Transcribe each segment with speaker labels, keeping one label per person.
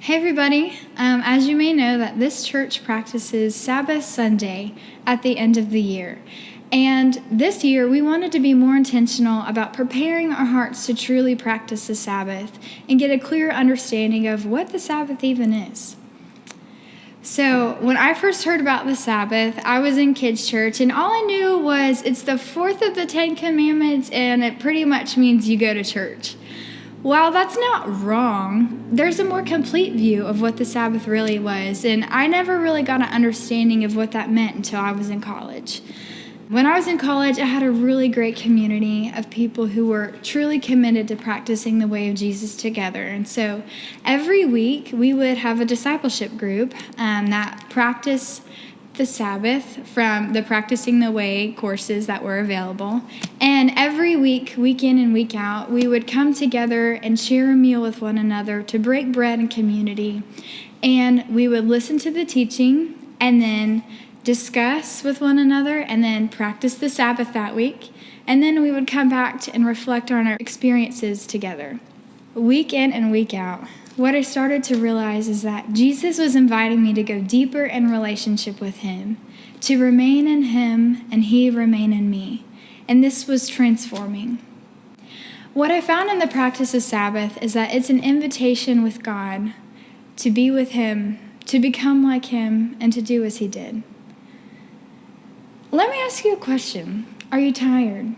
Speaker 1: Hey everybody, as you may know that this church practices Sabbath Sunday at the end of the year. And this year we wanted to be more intentional about preparing our hearts to truly practice the Sabbath and get a clear understanding of what the Sabbath even is. So when I first heard about the Sabbath, I was in kids' church and all I knew was it's the fourth of the 10 Commandments and it pretty much means you go to church. While that's not wrong, there's a more complete view of what the Sabbath really was, and I never really got an understanding of what that meant until I was in college. When I was in college, I had a really great community of people who were truly committed to practicing the way of Jesus together. And so every week we would have a discipleship group that practiced the Sabbath from the Practicing the Way courses that were available. And every week, week in and week out, we would come together and share a meal with one another to break bread in community. And we would listen to the teaching and then discuss with one another and then practice the Sabbath that week. And then we would come back and reflect on our experiences together. Week in and week out, what I started to realize is that Jesus was inviting me to go deeper in relationship with him, to remain in him and he remain in me. And this was transforming. What I found in the practice of Sabbath is that it's an invitation with God to be with him, to become like him, and to do as he did. Let me ask you a question. Are you tired?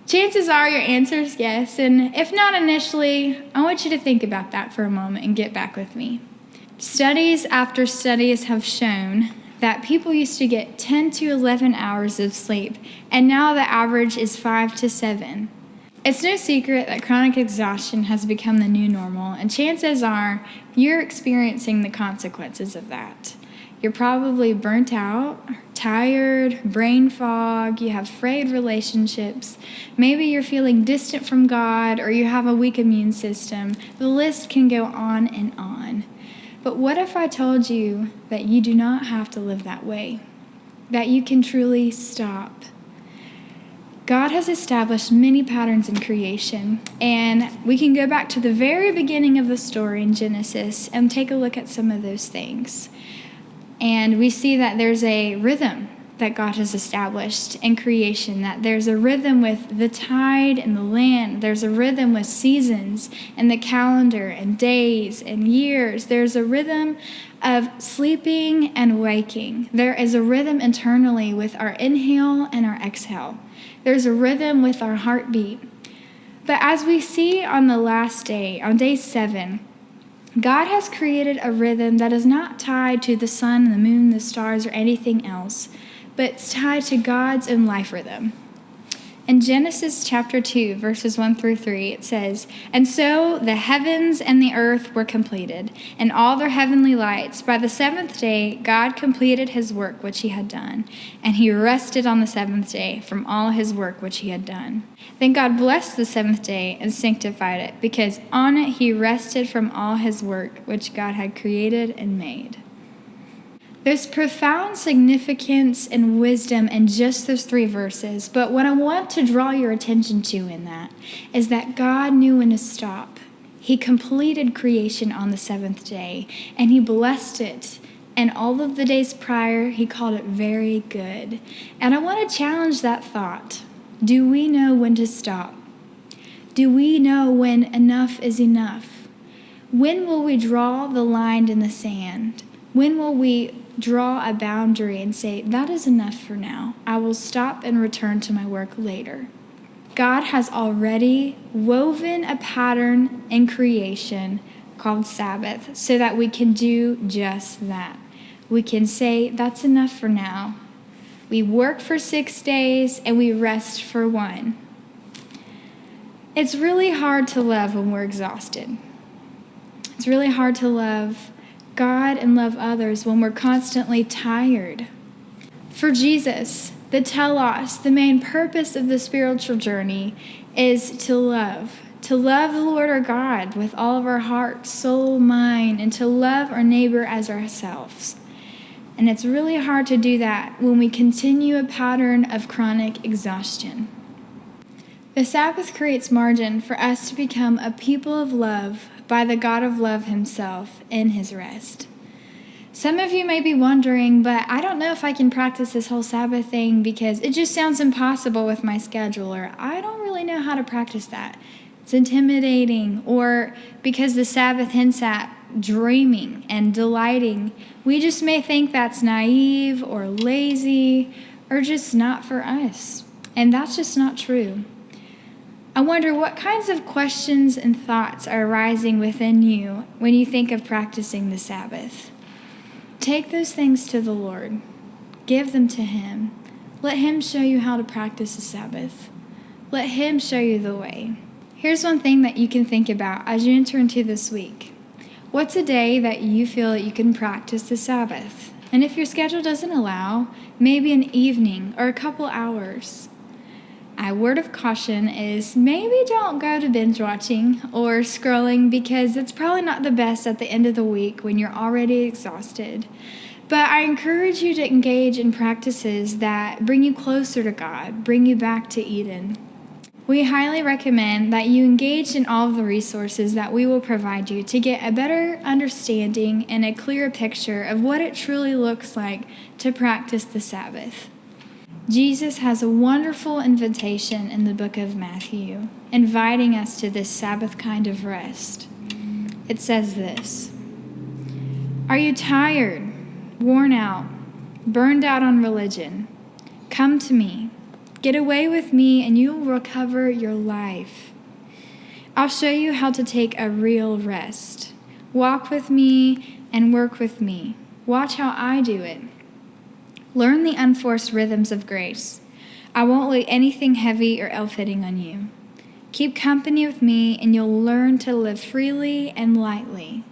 Speaker 1: Chances are your answer is yes, and if not initially, I want you to think about that for a moment and get back with me. Studies after studies have shown that people used to get 10 to 11 hours of sleep, and now the average is 5 to 7. It's no secret that chronic exhaustion has become the new normal, and chances are you're experiencing the consequences of that. You're probably burnt out, tired, brain fog, you have frayed relationships, maybe you're feeling distant from God, or you have a weak immune system. The list can go on and on. But what if I told you that you do not have to live that way, that you can truly stop? God has established many patterns in creation, and we can go back to the very beginning of the story in Genesis and take a look at some of those things. And we see that there's a rhythm that God has established in creation, that there's a rhythm with the tide and the land. There's a rhythm with seasons and the calendar and days and years. There's a rhythm of sleeping and waking. There is a rhythm internally with our inhale and our exhale. There's a rhythm with our heartbeat. But as we see on the last day, on day 7, God has created a rhythm that is not tied to the sun, the moon, the stars, or anything else, but it's tied to God's own life rhythm. In Genesis chapter 2, verses 1 through 3, it says, "And so the heavens and the earth were completed, and all their heavenly lights. By the 7th day, God completed his work which he had done, and he rested on the 7th day from all his work which he had done. Then God blessed the 7th day and sanctified it, because on it he rested from all his work which God had created and made." There's profound significance and wisdom in just those 3 verses, but what I want to draw your attention to in that is that God knew when to stop. He completed creation on the 7th day, and he blessed it. And all of the days prior, he called it very good. And I want to challenge that thought. Do we know when to stop? Do we know when enough is enough? When will we draw the line in the sand? When will we draw a boundary and say, that is enough for now. I will stop and return to my work later. God has already woven a pattern in creation called Sabbath so that we can do just that. We can say, that's enough for now. We work for 6 days and we rest for 1. It's really hard to love when we're exhausted. It's really hard to love God and love others when we're constantly tired. For Jesus, the telos, the main purpose of the spiritual journey is to love the Lord our God with all of our heart, soul, mind, and to love our neighbor as ourselves. And it's really hard to do that when we continue a pattern of chronic exhaustion. The Sabbath creates margin for us to become a people of love by the God of love himself in his rest. Some of you may be wondering, but I don't know if I can practice this whole Sabbath thing because it just sounds impossible with my schedule, or I don't really know how to practice that. It's intimidating, or because the Sabbath hints at dreaming and delighting, we just may think that's naive or lazy or just not for us. And that's just not true. I wonder what kinds of questions and thoughts are arising within you when you think of practicing the Sabbath. Take those things to the Lord. Give them to him. Let him show you how to practice the Sabbath. Let him show you the way. Here's one thing that you can think about as you enter into this week. What's a day that you feel that you can practice the Sabbath? And if your schedule doesn't allow, maybe an evening or a couple hours. A word of caution is maybe don't go to binge watching or scrolling because it's probably not the best at the end of the week when you're already exhausted. But I encourage you to engage in practices that bring you closer to God, bring you back to Eden. We highly recommend that you engage in all of the resources that we will provide you to get a better understanding and a clearer picture of what it truly looks like to practice the Sabbath. Jesus has a wonderful invitation in the book of Matthew, inviting us to this Sabbath kind of rest. It says this: "Are you tired, worn out, burned out on religion? Come to me. Get away with me and you will recover your life. I'll show you how to take a real rest. Walk with me and work with me. Watch how I do it. Learn the unforced rhythms of grace. I won't lay anything heavy or ill-fitting on you. Keep company with me and you'll learn to live freely and lightly."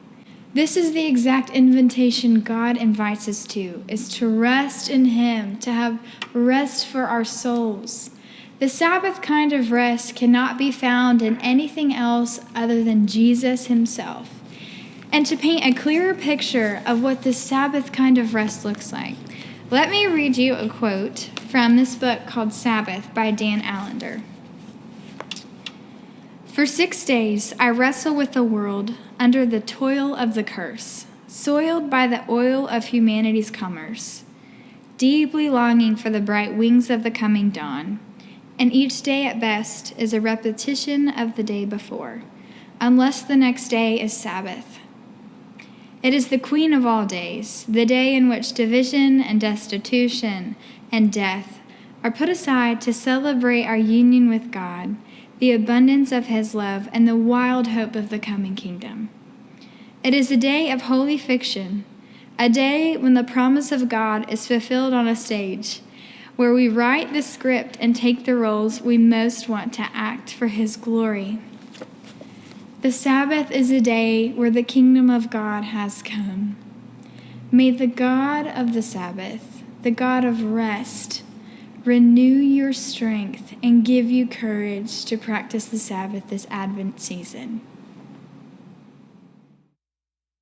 Speaker 1: This is the exact invitation God invites us to, is to rest in him, to have rest for our souls. The Sabbath kind of rest cannot be found in anything else other than Jesus himself. And to paint a clearer picture of what this Sabbath kind of rest looks like, let me read you a quote from this book called Sabbath by Dan Allender. "For 6 days I wrestle with the world under the toil of the curse, soiled by the oil of humanity's commerce, deeply longing for the bright wings of the coming dawn. And each day at best is a repetition of the day before, unless the next day is Sabbath. It is the queen of all days, the day in which division and destitution and death are put aside to celebrate our union with God, the abundance of his love, and the wild hope of the coming kingdom. It is a day of holy fiction, a day when the promise of God is fulfilled on a stage, where we write the script and take the roles we most want to act for his glory. The Sabbath is a day where the kingdom of God has come. May the God of the Sabbath, the God of rest, renew your strength and give you courage to practice the Sabbath this Advent season.